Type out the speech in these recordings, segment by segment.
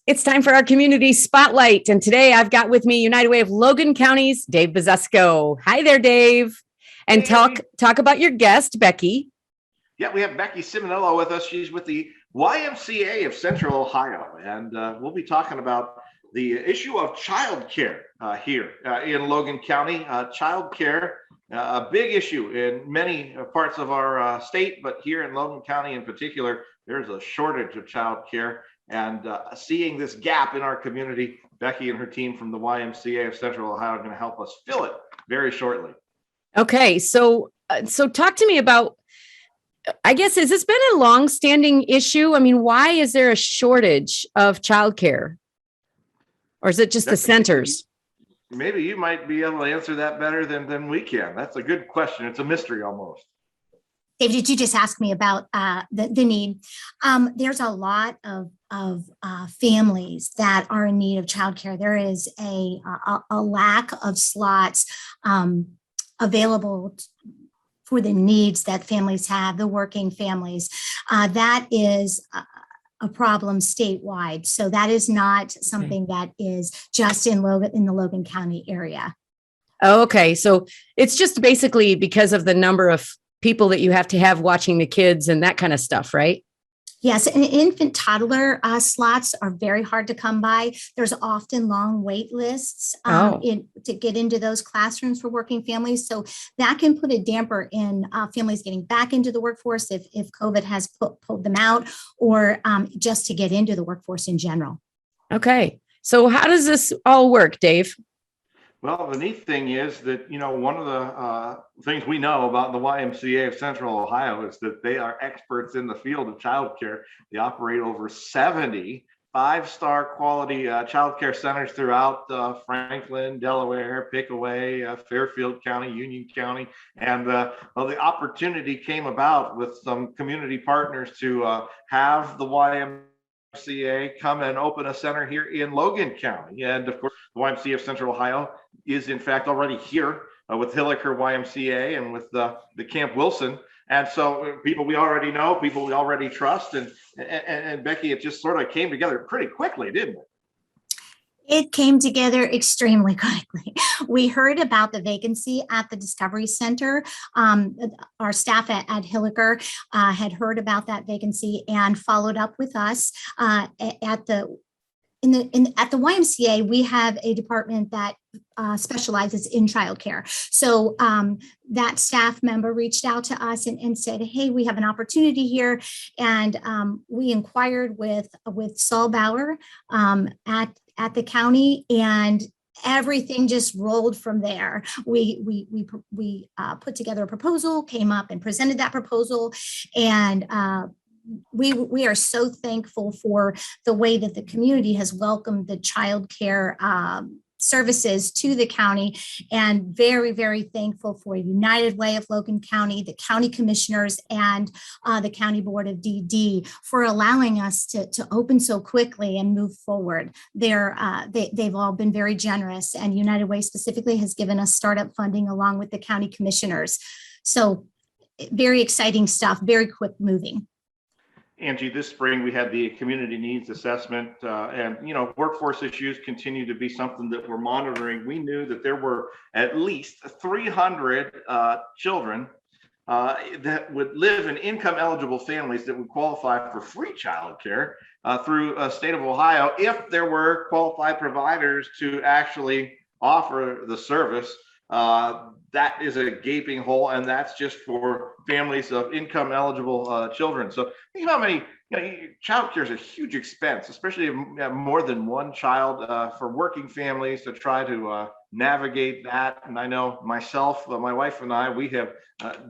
It's time for our community spotlight. And today I've got with me United Way of Logan County's Dave Bazesco. Hi there, Dave. And Hey. talk about your guest, Becky. Yeah, we have Becky Simonello with us. She's with the YMCA of Central Ohio, and we'll be talking about the issue of childcare here in Logan County. Childcare, a big issue in many parts of our state, but here in Logan County in particular, there's a shortage of childcare. And seeing this gap in our community, Becky and her team from the YMCA of Central Ohio are going to help us fill it very shortly. Okay, so talk to me about, I guess, has this been a long-standing issue? I mean, why is there a shortage of childcare? Or is it just the centers? Maybe you might be able to answer that better than we can. That's a good question. It's a mystery almost. Dave, did you just ask me about the need? There's a lot of families that are in need of childcare. There is a lack of slots available for the needs that families have, the working families. That is a problem statewide. So that is not something that is just in the Logan County area. Oh, okay, so it's just basically because of the number of people that you have to have watching the kids and that kind of stuff, right? Yes, and infant toddler slots are very hard to come by. There's often long wait lists to get into those classrooms for working families. So that can put a damper in families getting back into the workforce if COVID has pulled them out, or just to get into the workforce in general. Okay, so how does this all work, Dave? Well, the neat thing is that, one of the things we know about the YMCA of Central Ohio is that they are experts in the field of childcare. They operate over 70 five-star quality childcare centers throughout Franklin, Delaware, Pickaway, Fairfield County, Union County. And the opportunity came about with some community partners to have the YMCA come and open a center here in Logan County. And of course, the YMCA of Central Ohio is in fact already here with Hilliker YMCA and with the Camp Wilson. And so people we already know, people we already trust. And Becky, it just sort of came together pretty quickly, didn't it? It came together extremely quickly. We heard about the vacancy at the Discovery Center. Our staff at Hilliker had heard about that vacancy and followed up with us at the YMCA. We have a department that specializes in childcare. So that staff member reached out to us and said, "Hey, we have an opportunity here," and we inquired with Saul Bauer at the county, and everything just rolled from there. We put together a proposal, came up and presented that proposal, and we are so thankful for the way that the community has welcomed the child care services to the county, and very, very thankful for United Way of Logan County, the county commissioners, and the county board of DD for allowing us to open so quickly and move forward. They've all been very generous, and United Way specifically has given us startup funding along with the county commissioners. So very exciting stuff, very quick moving. Angie, this spring we had the community needs assessment, and workforce issues continue to be something that we're monitoring. We knew that there were at least 300 children that would live in income eligible families that would qualify for free childcare through state of Ohio if there were qualified providers to actually offer the service. That is a gaping hole, and that's just for families of income eligible children. So think how many, child care is a huge expense, especially if you have more than one child, for working families to try to navigate that. And I know myself, my wife and I, we have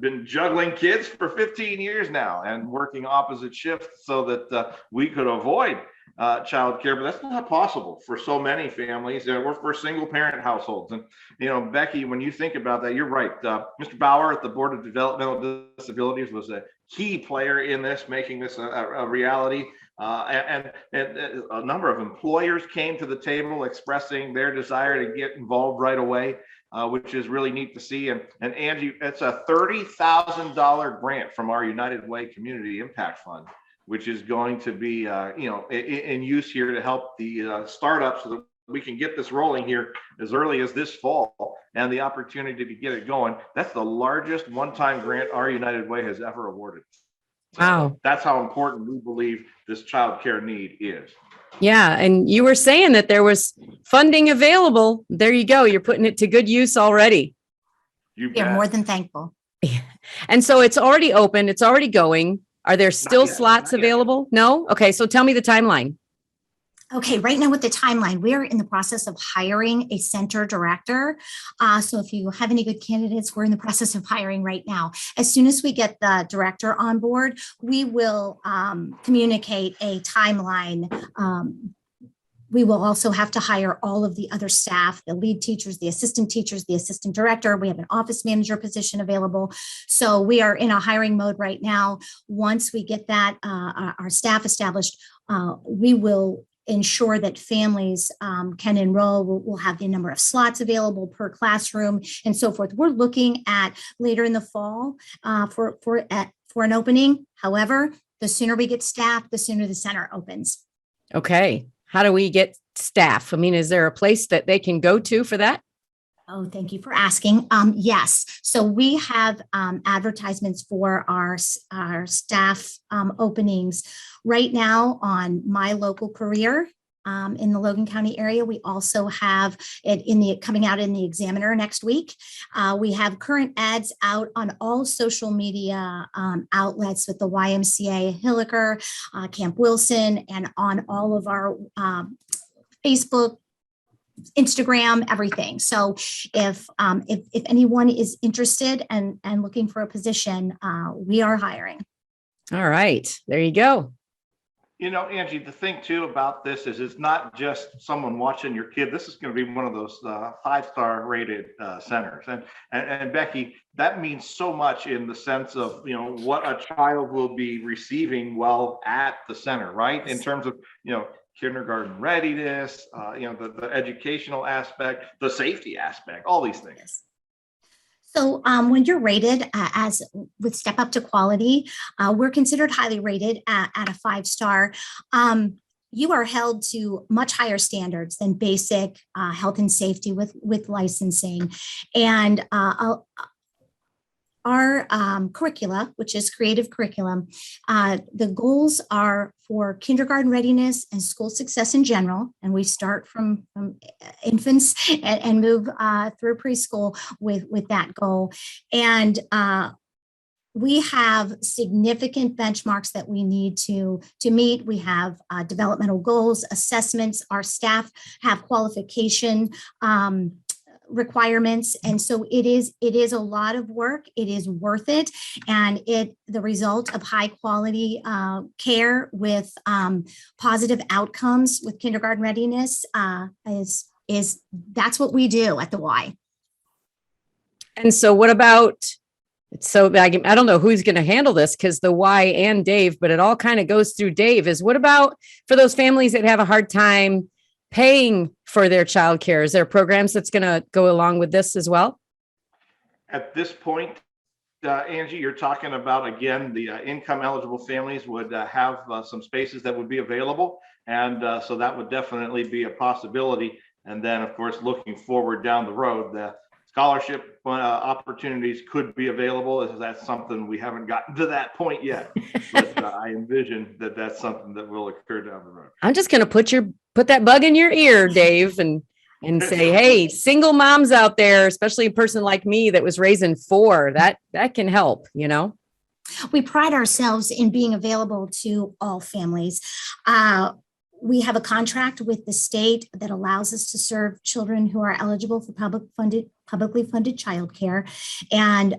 been juggling kids for 15 years now and working opposite shifts so that we could avoid child care, but that's not possible for so many families. We're for single parent households. And, Becky, when you think about that, you're right. Mr. Bauer at the Board of Developmental Disabilities was a key player in this, making this a reality. And a number of employers came to the table expressing their desire to get involved right away, which is really neat to see. And Angie, it's a $30,000 grant from our United Way Community Impact Fund which is going to be, in use here to help the startups so that we can get this rolling here as early as this fall, and the opportunity to get it going. That's the largest one-time grant our United Way has ever awarded. Wow. That's how important we believe this child care need is. Yeah. And you were saying that there was funding available. There you go. You're putting it to good use already. You We are bet. more than thankful. And so it's already open. It's already going. Are there still yet, slots not yet. available? No? Okay. So tell me the timeline. Okay, right now with the timeline, we're in the process of hiring a center director. So if you have any good candidates, we're in the process of hiring right now. As soon as we get the director on board, we will communicate a timeline. We will also have to hire all of the other staff, the lead teachers, the assistant director. We have an office manager position available. So we are in a hiring mode right now. Once we get that, our staff established, we will ensure that families can enroll. We'll have the number of slots available per classroom and so forth. We're looking at later in the fall for an opening. However, the sooner we get staff, the sooner the center opens. Okay. How do we get staff? I mean, is there a place that they can go to for that? Oh, thank you for asking. Yes. So we have advertisements for our staff openings right now on My Local Career in the Logan County area. We also have it coming out in the Examiner next week. We have current ads out on all social media outlets with the YMCA Hilliker, Camp Wilson, and on all of our Facebook, Instagram, everything. So if anyone is interested and looking for a position, we are hiring. All right. There you go. Angie, the thing too about this is it's not just someone watching your kid. This is going to be one of those 5-star rated centers. And Becky, that means so much in the sense of, what a child will be receiving while at the center, right? In terms of, kindergarten readiness, the educational aspect, the safety aspect, all these things. So when you're rated as with Step Up to Quality, we're considered highly rated at a 5-star. You are held to much higher standards than basic health and safety with licensing. And our curricula, which is creative curriculum, the goals are for kindergarten readiness and school success in general. And we start from infants and move through preschool with that goal. And we have significant benchmarks that we need to meet. We have developmental goals, assessments. Our staff have qualification requirements. And so it is a lot of work. It is worth it. And the result of high quality care with positive outcomes with kindergarten readiness is that's what we do at the Y. And so what about, so I don't know who's going to handle this because the Y and Dave, but it all kind of goes through Dave, is what about for those families that have a hard time paying for their childcare? Is there programs that's going to go along with this as well? At this point, Angie, you're talking about, again, the income eligible families would have some spaces that would be available. And so that would definitely be a possibility. And then, of course, looking forward down the road, the scholarship opportunities could be available. That's something we haven't gotten to that point yet, but I envision that that's something that will occur down the road. I'm just going to put that bug in your ear, Dave, and say, hey, single moms out there, especially a person like me that was raising 4, that can help, We pride ourselves in being available to all families. We have a contract with the state that allows us to serve children who are eligible for publicly funded childcare. And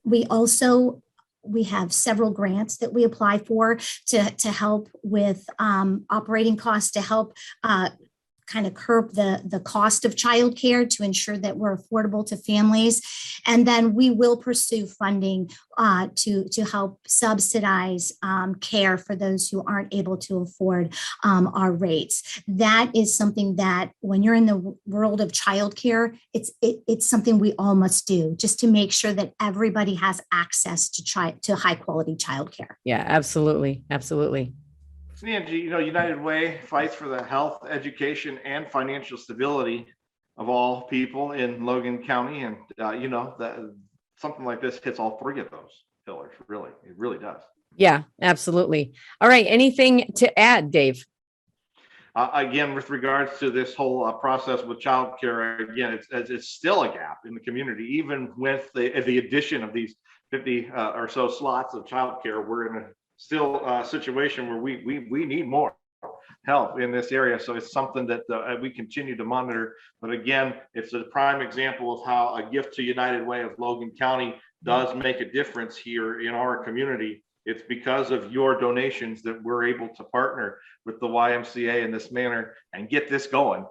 we have several grants that we apply for to help with operating costs, to help kind of curb the cost of childcare to ensure that we're affordable to families. And then we will pursue funding to help subsidize care for those who aren't able to afford our rates. That is something that when you're in the world of childcare, it's something we all must do just to make sure that everybody has access to high quality childcare. Yeah, absolutely. Absolutely. Angie, United Way fights for the health, education, and financial stability of all people in Logan County. And, that something like this hits all three of those pillars, really. It really does. Yeah, absolutely. All right. Anything to add, Dave? Again, with regards to this whole process with childcare, again, it's still a gap in the community, even with the addition of these 50 or so slots of childcare. We're in a still a situation where we need more help in this area. So it's something that we continue to monitor. But again, it's a prime example of how a gift to United Way of Logan County does make a difference here in our community. It's because of your donations that we're able to partner with the YMCA in this manner and get this going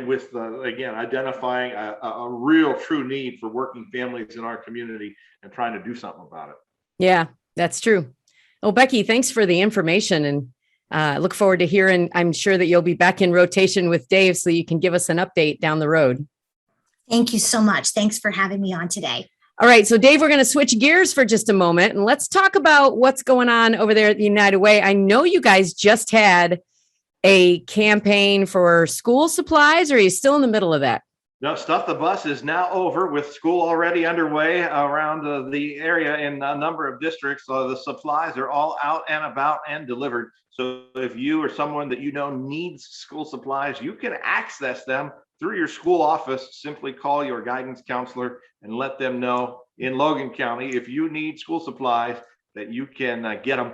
with, again, identifying a real true need for working families in our community and trying to do something about it. Yeah, that's true. Oh, Becky, thanks for the information, and look forward to hearing. I'm sure that you'll be back in rotation with Dave so you can give us an update down the road. Thank you so much. Thanks for having me on today. All right. So Dave, we're going to switch gears for just a moment and let's talk about what's going on over there at the United Way. I know you guys just had a campaign for school supplies, or are you still in the middle of that? No, Stuff the Bus is now over with school already underway around the area in a number of districts. So the supplies are all out and about and delivered. So if you or someone that needs school supplies, you can access them through your school office. Simply call your guidance counselor and let them know in Logan County if you need school supplies that you can get them.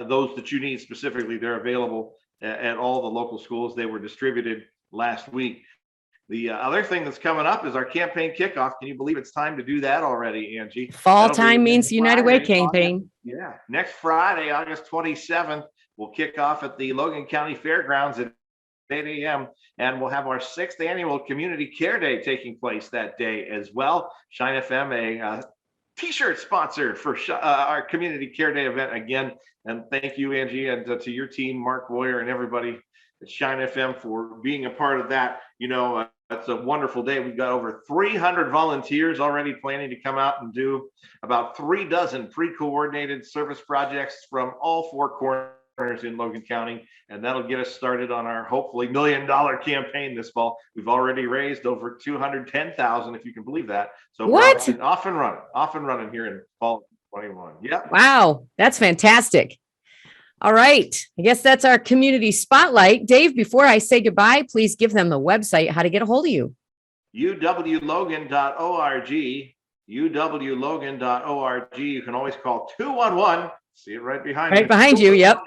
Those that you need specifically, they're available at all the local schools. They were distributed last week. The other thing that's coming up is our campaign kickoff. Can you believe it's time to do that already, Angie? Fall time means United Way campaign. Yeah. Next Friday, August 27th, we'll kick off at the Logan County Fairgrounds at 8 a.m. And we'll have our 6th annual Community Care Day taking place that day as well. Shine FM, a t-shirt sponsor for our Community Care Day event again. And thank you, Angie, and to your team, Mark Boyer, and everybody at Shine FM for being a part of that. It's a wonderful day. We've got over 300 volunteers already planning to come out and do about 3 dozen pre-coordinated service projects from all 4 corners in Logan County. And that'll get us started on our hopefully $1 million campaign this fall. We've already raised over $210,000, if you can believe that. So what? We're off and running here in fall 21. Yep. Wow, that's fantastic. All right. I guess that's our community spotlight. Dave, before I say goodbye, please give them the website, how to get a hold of you. uwlogan.org, uwlogan.org. You can always call 211. See it right behind you. Right behind you. Yep.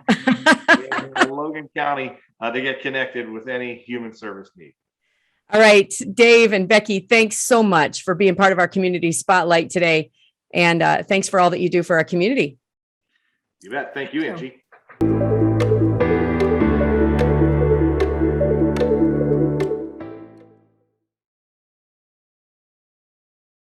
In Logan County to get connected with any human service need. All right. Dave and Becky, thanks so much for being part of our community spotlight today. And thanks for all that you do for our community. You bet. Thank you, Angie.